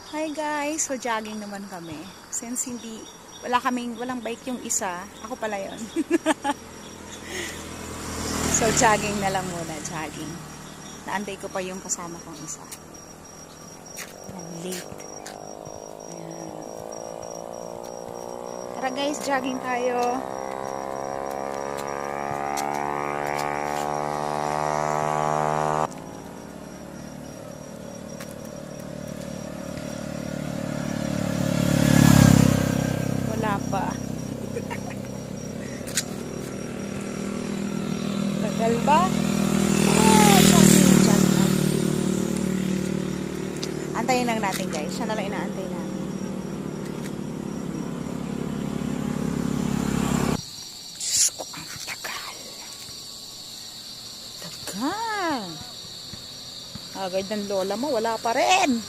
Hi guys, so jogging naman kami. Since walang bike yung isa, ako pala yon. So jogging na lang muna, jogging. Naantay ko pa yung kasama kong isa. Late. Ayan. Tara guys, jogging tayo. Pa. Tagal ba? Antayin lang natin guys. Siya na lang inaantay natin. Diyos ko, ang tagal. Tagal. Agad ng lola mo, wala pa rin.